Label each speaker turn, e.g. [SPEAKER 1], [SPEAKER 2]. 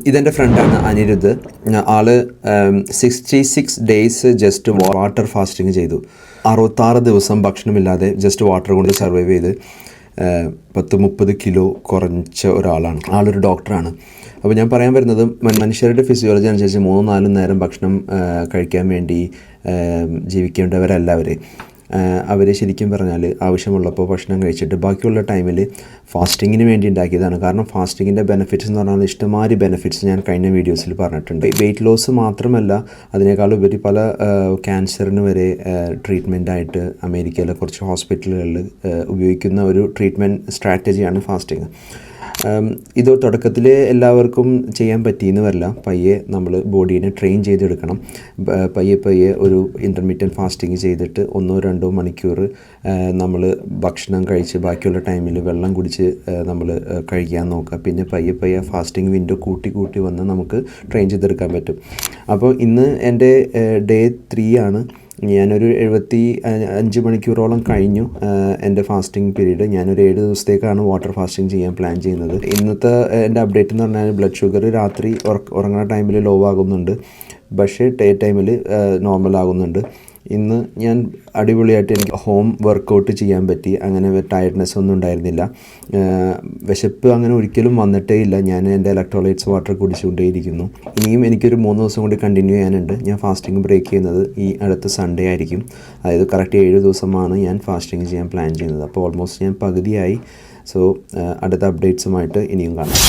[SPEAKER 1] ഇതെൻ്റെ ഫ്രണ്ടാണ് അനിരുദ്ധ്. ആള് 66 ഡേയ്സ് ജസ്റ്റ് വാട്ടർ ഫാസ്റ്റിംഗ് ചെയ്തു. 66 ദിവസം ഭക്ഷണമില്ലാതെ ജസ്റ്റ് വാട്ടർ കൊണ്ട് സർവൈവ് ചെയ്ത് 10-30 കിലോ കുറച്ച ഒരാളാണ്. ആളൊരു ഡോക്ടറാണ്. അപ്പോൾ ഞാൻ പറയാൻ വരുന്നത്, മനുഷ്യരുടെ ഫിസിയോളജി അനുസരിച്ച് 3-4 നേരം ഭക്ഷണം കഴിക്കാൻ വേണ്ടി ജീവിക്കേണ്ടവരല്ല അവർ ശരിക്കും പറഞ്ഞാൽ ആവശ്യമുള്ളപ്പോൾ ഭക്ഷണം കഴിച്ചിട്ട് ബാക്കിയുള്ള ടൈമിൽ ഫാസ്റ്റിങ്ങിന് വേണ്ടി ഉണ്ടാക്കിയതാണ്. കാരണം ഫാസ്റ്റിങ്ങിൻ്റെ ബെനിഫിറ്റ്സ് എന്ന് പറഞ്ഞാൽ ഇഷ്ടംമാതിരി ബെനിഫിറ്റ്സ് ഞാൻ കഴിഞ്ഞ വീഡിയോസിൽ പറഞ്ഞിട്ടുണ്ട്. വെയിറ്റ് ലോസ് മാത്രമല്ല, അതിനേക്കാളുപരി പല ക്യാൻസറിന് വരെ ട്രീറ്റ്മെൻറ്റായിട്ട് അമേരിക്കയിലെ കുറച്ച് ഹോസ്പിറ്റലുകളിൽ ഉപയോഗിക്കുന്ന ഒരു ട്രീറ്റ്മെൻറ്റ് സ്ട്രാറ്റജിയാണ് ഫാസ്റ്റിങ്. ഇത് തുടക്കത്തിൽ എല്ലാവർക്കും ചെയ്യാൻ പറ്റിയെന്ന് വരില്ല. പയ്യെ നമ്മൾ ബോഡീനെ ട്രെയിൻ ചെയ്തെടുക്കണം. പയ്യെ ഒരു ഇൻ്റർമീഡിയറ്റ് ഫാസ്റ്റിംഗ് ചെയ്തിട്ട് 1-2 മണിക്കൂർ നമ്മൾ ഭക്ഷണം കഴിച്ച് ബാക്കിയുള്ള ടൈമിൽ വെള്ളം കുടിച്ച് നമ്മൾ കഴിക്കാൻ നോക്കുക. പിന്നെ പയ്യെ ഫാസ്റ്റിംഗ് വിൻഡോ കൂട്ടി വന്ന് നമുക്ക് ട്രെയിൻ ചെയ്തെടുക്കാൻ പറ്റും. അപ്പോൾ ഇന്ന് എൻ്റെ ഡേ 3 ആണ്. ഞാനൊരു 75 മണിക്കൂറോളം കഴിഞ്ഞു എൻ്റെ ഫാസ്റ്റിംഗ് പീരീഡ്. ഞാനൊരു 7 ദിവസത്തേക്കാണ് വാട്ടർ ഫാസ്റ്റിംഗ് ചെയ്യാൻ പ്ലാൻ ചെയ്യുന്നത്. ഇന്നത്തെ എൻ്റെ അപ്ഡേറ്റ് എന്ന് പറഞ്ഞാൽ ബ്ലഡ് ഷുഗർ രാത്രി ഉറങ്ങുന്ന ടൈമിൽ ലോ ആകുന്നുണ്ട്, പക്ഷേ ഡേ ടൈമിൽ നോർമൽ ആകുന്നുണ്ട്. ഇന്ന് ഞാൻ അടിപൊളിയായിട്ട് എനിക്ക് ഹോം വർക്കൗട്ട് ചെയ്യാൻ പറ്റി. അങ്ങനെ ടയർഡ്നെസ് ഒന്നും ഉണ്ടായിരുന്നില്ല. വിശപ്പ് അങ്ങനെ ഒരിക്കലും വന്നിട്ടേ ഇല്ല. ഞാൻ എൻ്റെ ഇലക്ട്രോലൈറ്റ്സ് വാട്ടർ കുടിച്ചുകൊണ്ടേയിരിക്കുന്നു. ഇനിയും എനിക്കൊരു 3 ദിവസം കൂടി കണ്ടിന്യൂ ചെയ്യാനുണ്ട്. ഞാൻ ഫാസ്റ്റിംഗ് ബ്രേക്ക് ചെയ്യുന്നത് ഈ അടുത്ത സൺഡേ ആയിരിക്കും. അതായത് കറക്റ്റ് 7 ദിവസമാണ് ഞാൻ ഫാസ്റ്റിംഗ് ചെയ്യാൻ പ്ലാൻ ചെയ്യുന്നത്. അപ്പോൾ ഓൾമോസ്റ്റ് ഞാൻ പകുതിയായി. സോ അടുത്ത അപ്ഡേറ്റ്സുമായിട്ട് ഇനിയും കാണാം.